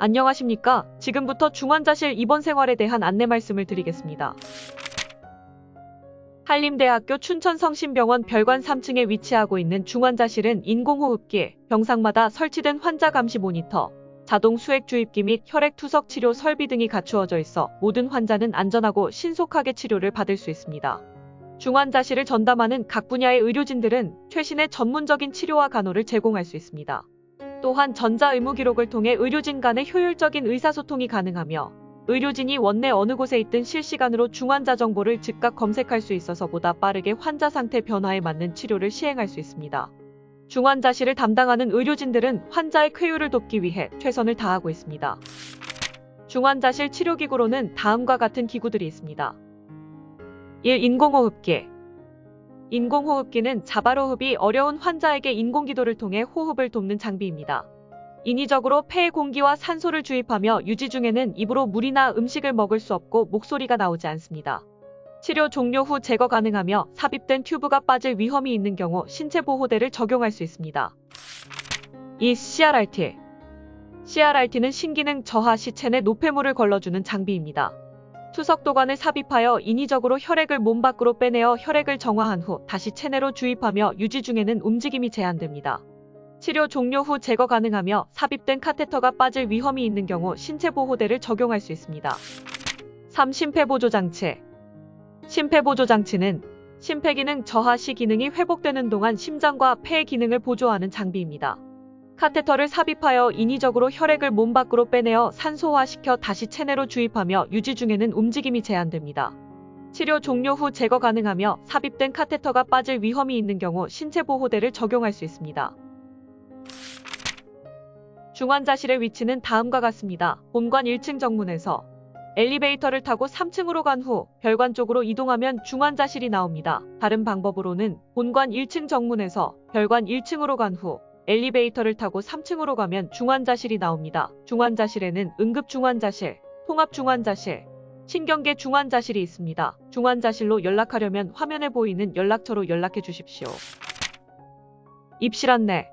안녕하십니까? 지금부터 중환자실 입원 생활에 대한 안내 말씀을 드리겠습니다. 한림대학교 춘천성심병원 별관 3층에 위치하고 있는 중환자실은 인공호흡기, 병상마다 설치된 환자 감시 모니터, 자동 수액 주입기 및 혈액 투석 치료 설비 등이 갖추어져 있어 모든 환자는 안전하고 신속하게 치료를 받을 수 있습니다. 중환자실을 전담하는 각 분야의 의료진들은 최신의 전문적인 치료와 간호를 제공할 수 있습니다. 또한 전자의무기록을 통해 의료진 간의 효율적인 의사소통이 가능하며 의료진이 원내 어느 곳에 있든 실시간으로 중환자 정보를 즉각 검색할 수 있어서 보다 빠르게 환자 상태 변화에 맞는 치료를 시행할 수 있습니다. 중환자실을 담당하는 의료진들은 환자의 쾌유를 돕기 위해 최선을 다하고 있습니다. 중환자실 치료기구로는 다음과 같은 기구들이 있습니다. 1. 인공호흡기. 인공호흡기는 자발호흡이 어려운 환자에게 인공기도를 통해 호흡을 돕는 장비입니다. 인위적으로 폐에 공기와 산소를 주입하며 유지 중에는 입으로 물이나 음식을 먹을 수 없고 목소리가 나오지 않습니다. 치료 종료 후 제거 가능하며 삽입된 튜브가 빠질 위험이 있는 경우 신체보호대를 적용할 수 있습니다. 2. CRRT. CRRT는 신기능 저하 시 체내 노폐물을 걸러주는 장비입니다. 투석도관을 삽입하여 인위적으로 혈액을 몸 밖으로 빼내어 혈액을 정화한 후 다시 체내로 주입하며 유지 중에는 움직임이 제한됩니다. 치료 종료 후 제거 가능하며 삽입된 카테터가 빠질 위험이 있는 경우 신체보호대를 적용할 수 있습니다. 3. 심폐보조장치. 심폐보조장치는 심폐기능 저하 시 기능이 회복되는 동안 심장과 폐의 기능을 보조하는 장비입니다. 카테터를 삽입하여 인위적으로 혈액을 몸 밖으로 빼내어 산소화시켜 다시 체내로 주입하며 유지 중에는 움직임이 제한됩니다. 치료 종료 후 제거 가능하며 삽입된 카테터가 빠질 위험이 있는 경우 신체보호대를 적용할 수 있습니다. 중환자실의 위치는 다음과 같습니다. 본관 1층 정문에서 엘리베이터를 타고 3층으로 간 후 별관 쪽으로 이동하면 중환자실이 나옵니다. 다른 방법으로는 본관 1층 정문에서 별관 1층으로 간 후 엘리베이터를 타고 3층으로 가면 중환자실이 나옵니다. 중환자실에는 응급중환자실, 통합중환자실, 신경계 중환자실이 있습니다. 중환자실로 연락하려면 화면에 보이는 연락처로 연락해 주십시오. 입실 안내.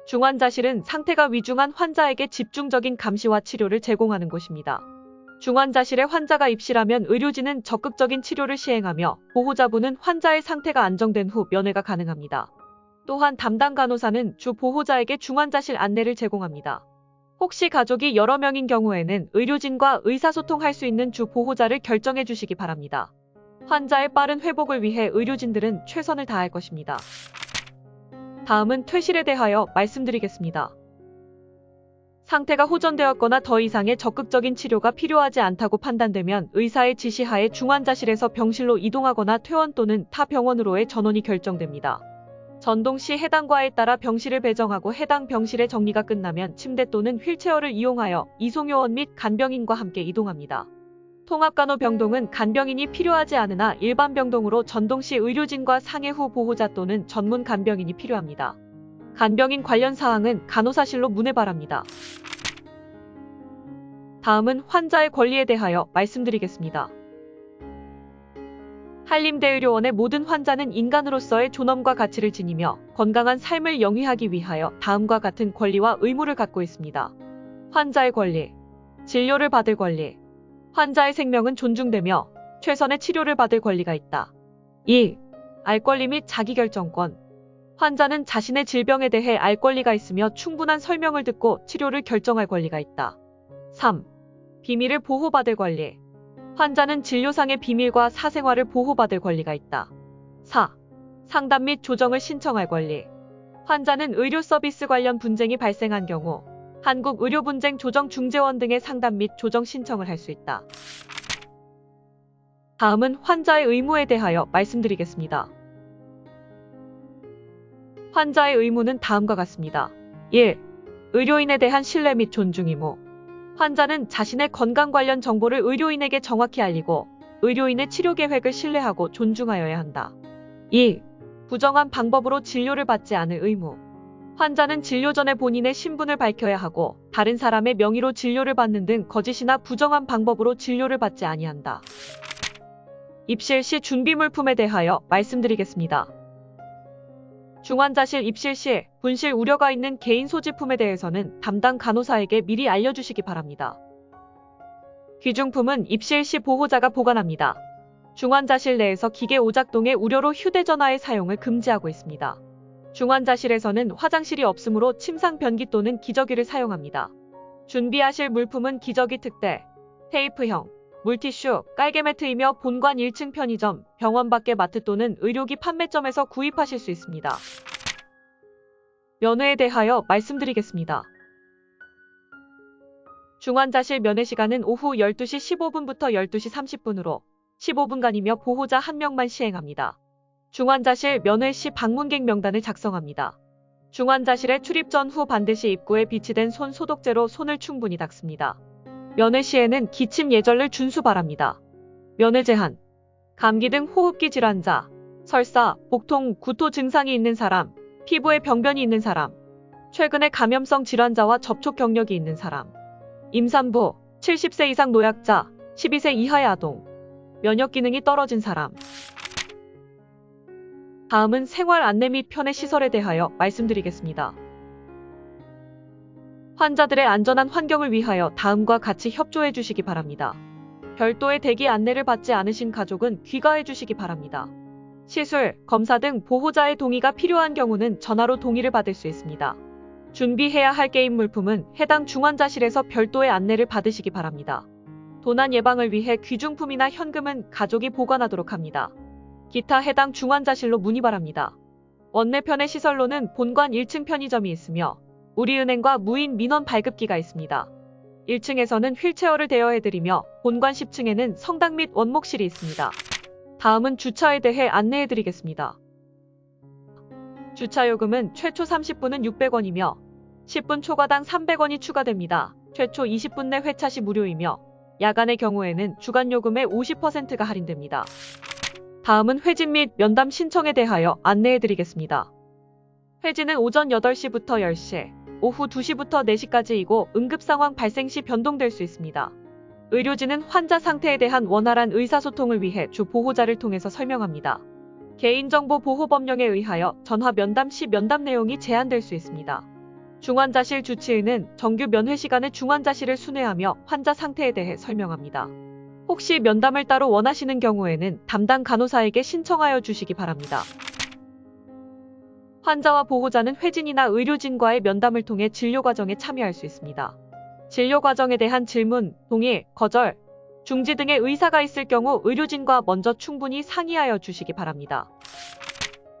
중환자실은 상태가 위중한 환자에게 집중적인 감시와 치료를 제공하는 곳입니다. 중환자실에 환자가 입실하면 의료진은 적극적인 치료를 시행하며 보호자분은 환자의 상태가 안정된 후 면회가 가능합니다. 또한 담당 간호사는 주 보호자에게 중환자실 안내를 제공합니다. 혹시 가족이 여러 명인 경우에는 의료진과 의사소통할 수 있는 주 보호자를 결정해 주시기 바랍니다. 환자의 빠른 회복을 위해 의료진들은 최선을 다할 것입니다. 다음은 퇴실에 대하여 말씀드리겠습니다. 상태가 호전되었거나 더 이상의 적극적인 치료가 필요하지 않다고 판단되면 의사의 지시하에 중환자실에서 병실로 이동하거나 퇴원 또는 타 병원으로의 전원이 결정됩니다. 전동 시 해당 과에 따라 병실을 배정하고 해당 병실의 정리가 끝나면 침대 또는 휠체어를 이용하여 이송요원 및 간병인과 함께 이동합니다. 통합간호병동은 간병인이 필요하지 않으나 일반 병동으로 전동 시 의료진과 상해 후 보호자 또는 전문 간병인이 필요합니다. 간병인 관련 사항은 간호사실로 문의 바랍니다. 다음은 환자의 권리에 대하여 말씀드리겠습니다. 한림대의료원의 모든 환자는 인간으로서의 존엄과 가치를 지니며 건강한 삶을 영위하기 위하여 다음과 같은 권리와 의무를 갖고 있습니다. 환자의 권리, 진료를 받을 권리, 환자의 생명은 존중되며 최선의 치료를 받을 권리가 있다. 2. 알 권리 및 자기결정권. 환자는 자신의 질병에 대해 알 권리가 있으며 충분한 설명을 듣고 치료를 결정할 권리가 있다. 3. 비밀을 보호받을 권리. 환자는 진료상의 비밀과 사생활을 보호받을 권리가 있다. 4. 상담 및 조정을 신청할 권리. 환자는 의료 서비스 관련 분쟁이 발생한 경우 한국의료분쟁조정중재원 등의 상담 및 조정 신청을 할 수 있다. 다음은 환자의 의무에 대하여 말씀드리겠습니다. 환자의 의무는 다음과 같습니다. 1. 의료인에 대한 신뢰 및 존중 의무. 환자는 자신의 건강 관련 정보를 의료인에게 정확히 알리고 의료인의 치료 계획을 신뢰하고 존중하여야 한다. 2. 부정한 방법으로 진료를 받지 않을 의무. 환자는 진료 전에 본인의 신분을 밝혀야 하고 다른 사람의 명의로 진료를 받는 등 거짓이나 부정한 방법으로 진료를 받지 아니한다. 입실 시 준비물품에 대하여 말씀드리겠습니다. 중환자실 입실 시 분실 우려가 있는 개인 소지품에 대해서는 담당 간호사에게 미리 알려주시기 바랍니다. 귀중품은 입실 시 보호자가 보관합니다. 중환자실 내에서 기계 오작동의 우려로 휴대전화의 사용을 금지하고 있습니다. 중환자실에서는 화장실이 없으므로 침상 변기 또는 기저귀를 사용합니다. 준비하실 물품은 기저귀 특대, 테이프형, 물티슈, 깔개매트이며 본관 1층 편의점, 병원 밖의 마트 또는 의료기 판매점에서 구입하실 수 있습니다. 면회에 대하여 말씀드리겠습니다. 중환자실 면회 시간은 오후 12시 15분부터 12시 30분으로 15분간이며 보호자 1명만 시행합니다. 중환자실 면회 시 방문객 명단을 작성합니다. 중환자실에 출입 전후 반드시 입구에 비치된 손 소독제로 손을 충분히 닦습니다. 면회 시에는 기침 예절을 준수 바랍니다. 면회 제한. 감기 등 호흡기 질환자, 설사, 복통, 구토 증상이 있는 사람, 피부에 병변이 있는 사람, 최근에 감염성 질환자와 접촉 경력이 있는 사람, 임산부, 70세 이상 노약자, 12세 이하의 아동, 면역 기능이 떨어진 사람. 다음은 생활 안내 및 편의 시설에 대하여 말씀드리겠습니다. 환자들의 안전한 환경을 위하여 다음과 같이 협조해 주시기 바랍니다. 별도의 대기 안내를 받지 않으신 가족은 귀가해 주시기 바랍니다. 시술, 검사 등 보호자의 동의가 필요한 경우는 전화로 동의를 받을 수 있습니다. 준비해야 할 게임 물품은 해당 중환자실에서 별도의 안내를 받으시기 바랍니다. 도난 예방을 위해 귀중품이나 현금은 가족이 보관하도록 합니다. 기타 해당 중환자실로 문의 바랍니다. 원내편의 시설로는 본관 1층 편의점이 있으며 우리은행과 무인 민원 발급기가 있습니다. 1층에서는 휠체어를 대여해드리며 본관 10층에는 성당 및 원목실이 있습니다. 다음은 주차에 대해 안내해드리겠습니다. 주차요금은 최초 30분은 600원이며 10분 초과당 300원이 추가됩니다. 최초 20분 내 회차 시 무료이며 야간의 경우에는 주간요금의 50%가 할인됩니다. 다음은 회진 및 면담 신청에 대하여 안내해드리겠습니다. 회진은 오전 8시부터 10시, 오후 2시부터 4시까지이고 응급상황 발생 시 변동될 수 있습니다. 의료진은 환자 상태에 대한 원활한 의사소통을 위해 주 보호자를 통해서 설명합니다. 개인정보보호법령에 의하여 전화 면담 시 면담 내용이 제한될 수 있습니다. 중환자실 주치의는 정규 면회 시간에 중환자실을 순회하며 환자 상태에 대해 설명합니다. 혹시 면담을 따로 원하시는 경우에는 담당 간호사에게 신청하여 주시기 바랍니다. 환자와 보호자는 회진이나 의료진과의 면담을 통해 진료 과정에 참여할 수 있습니다. 진료 과정에 대한 질문, 동의, 거절, 중지 등의 의사가 있을 경우 의료진과 먼저 충분히 상의하여 주시기 바랍니다.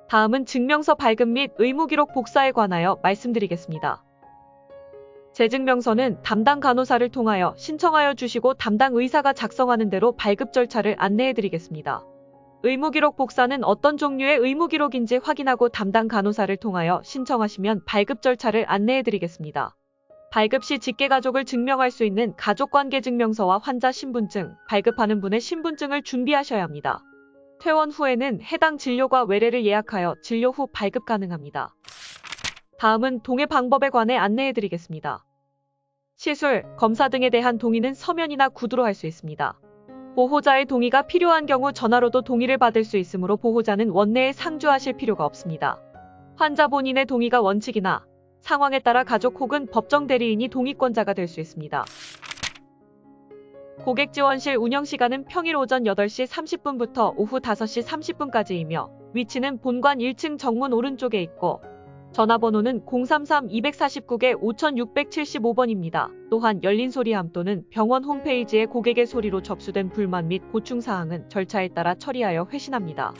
다음은 증명서 발급 및 의무기록 복사에 관하여 말씀드리겠습니다. 재증명서는 담당 간호사를 통하여 신청하여 주시고 담당 의사가 작성하는 대로 발급 절차를 안내해드리겠습니다. 의무기록 복사는 어떤 종류의 의무기록인지 확인하고 담당 간호사를 통하여 신청하시면 발급 절차를 안내해드리겠습니다. 발급 시 직계가족을 증명할 수 있는 가족관계증명서와 환자 신분증, 발급하는 분의 신분증을 준비하셔야 합니다. 퇴원 후에는 해당 진료과 외래를 예약하여 진료 후 발급 가능합니다. 다음은 동의 방법에 관해 안내해드리겠습니다. 시술, 검사 등에 대한 동의는 서면이나 구두로 할 수 있습니다. 보호자의 동의가 필요한 경우 전화로도 동의를 받을 수 있으므로 보호자는 원내에 상주하실 필요가 없습니다. 환자 본인의 동의가 원칙이나 상황에 따라 가족 혹은 법정 대리인이 동의권자가 될 수 있습니다. 고객지원실 운영시간은 평일 오전 8시 30분부터 오후 5시 30분까지이며 위치는 본관 1층 정문 오른쪽에 있고 전화번호는 033-249-5675번입니다. 또한 열린 소리함 또는 병원 홈페이지에 고객의 소리로 접수된 불만 및 고충사항은 절차에 따라 처리하여 회신합니다.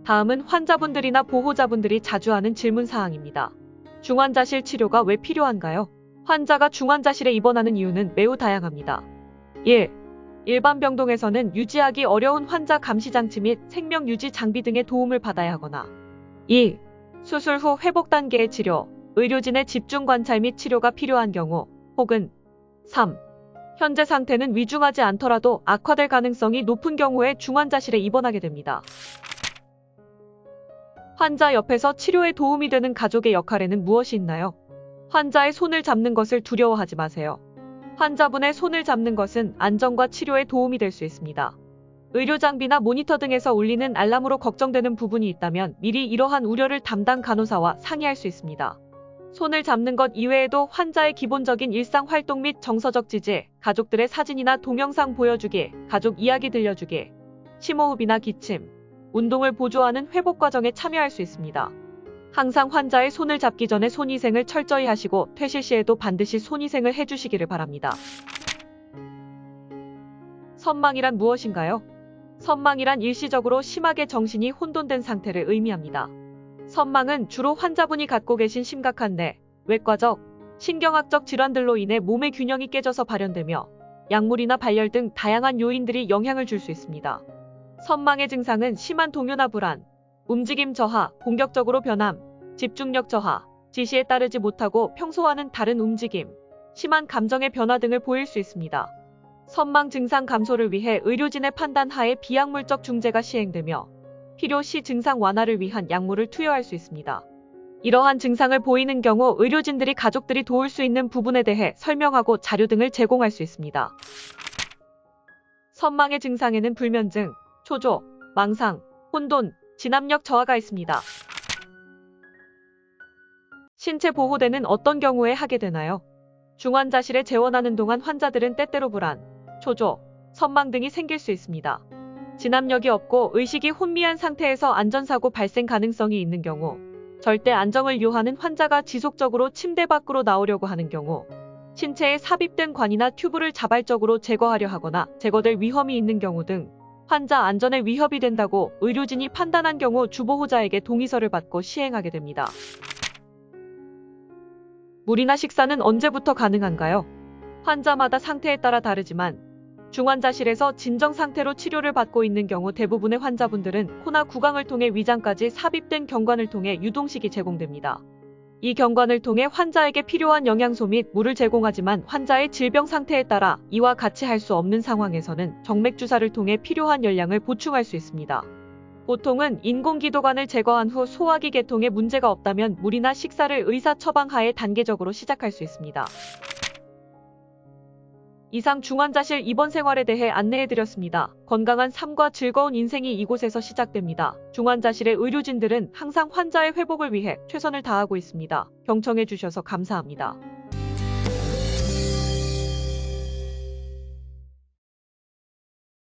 다음은 환자분들이나 보호자분들이 자주 하는 질문사항입니다. 중환자실 치료가 왜 필요한가요? 환자가 중환자실에 입원하는 이유는 매우 다양합니다. 1. 일반 병동에서는 유지하기 어려운 환자 감시장치 및 생명유지 장비 등의 도움을 받아야 하거나 2. 수술 후 회복 단계의 치료, 의료진의 집중 관찰 및 치료가 필요한 경우 혹은 3. 현재 상태는 위중하지 않더라도 악화될 가능성이 높은 경우에 중환자실에 입원하게 됩니다. 환자 옆에서 치료에 도움이 되는 가족의 역할에는 무엇이 있나요? 환자의 손을 잡는 것을 두려워하지 마세요. 환자분의 손을 잡는 것은 안전과 치료에 도움이 될 수 있습니다. 의료 장비나 모니터 등에서 울리는 알람으로 걱정되는 부분이 있다면 미리 이러한 우려를 담당 간호사와 상의할 수 있습니다. 손을 잡는 것 이외에도 환자의 기본적인 일상 활동 및 정서적 지지, 가족들의 사진이나 동영상 보여주기, 가족 이야기 들려주기, 심호흡이나 기침, 운동을 보조하는 회복 과정에 참여할 수 있습니다. 항상 환자의 손을 잡기 전에 손위생을 철저히 하시고 퇴실 시에도 반드시 손위생을 해주시기를 바랍니다. 선망이란 무엇인가요? 선망이란 일시적으로 심하게 정신이 혼돈된 상태를 의미합니다. 선망은 주로 환자분이 갖고 계신 심각한 뇌, 외과적, 신경학적 질환들로 인해 몸의 균형이 깨져서 발현되며 약물이나 발열 등 다양한 요인들이 영향을 줄 수 있습니다. 선망의 증상은 심한 동요나 불안, 움직임 저하, 공격적으로 변함, 집중력 저하, 지시에 따르지 못하고 평소와는 다른 움직임, 심한 감정의 변화 등을 보일 수 있습니다. 선망 증상 감소를 위해 의료진의 판단 하에 비약물적 중재가 시행되며 필요시 증상 완화를 위한 약물을 투여할 수 있습니다. 이러한 증상을 보이는 경우 의료진들이 가족들이 도울 수 있는 부분에 대해 설명하고 자료 등을 제공할 수 있습니다. 선망의 증상에는 불면증, 초조, 망상, 혼돈, 진압력 저하가 있습니다. 신체 보호대는 어떤 경우에 하게 되나요? 중환자실에 재원하는 동안 환자들은 때때로 불안, 초조, 선망 등이 생길 수 있습니다. 진압력이 없고 의식이 혼미한 상태에서 안전사고 발생 가능성이 있는 경우, 절대 안정을 요하는 환자가 지속적으로 침대 밖으로 나오려고 하는 경우, 신체에 삽입된 관이나 튜브를 자발적으로 제거하려 하거나 제거될 위험이 있는 경우 등 환자 안전에 위협이 된다고 의료진이 판단한 경우 주보호자에게 동의서를 받고 시행하게 됩니다. 물이나 식사는 언제부터 가능한가요? 환자마다 상태에 따라 다르지만 중환자실에서 진정 상태로 치료를 받고 있는 경우 대부분의 환자분들은 코나 구강을 통해 위장까지 삽입된 경관을 통해 유동식이 제공됩니다. 이 경관을 통해 환자에게 필요한 영양소 및 물을 제공하지만 환자의 질병 상태에 따라 이와 같이 할 수 없는 상황에서는 정맥주사를 통해 필요한 열량을 보충할 수 있습니다. 보통은 인공기도관을 제거한 후 소화기 계통에 문제가 없다면 물이나 식사를 의사 처방하에 단계적으로 시작할 수 있습니다. 이상 중환자실 입원 생활에 대해 안내해드렸습니다. 건강한 삶과 즐거운 인생이 이곳에서 시작됩니다. 중환자실의 의료진들은 항상 환자의 회복을 위해 최선을 다하고 있습니다. 경청해주셔서 감사합니다.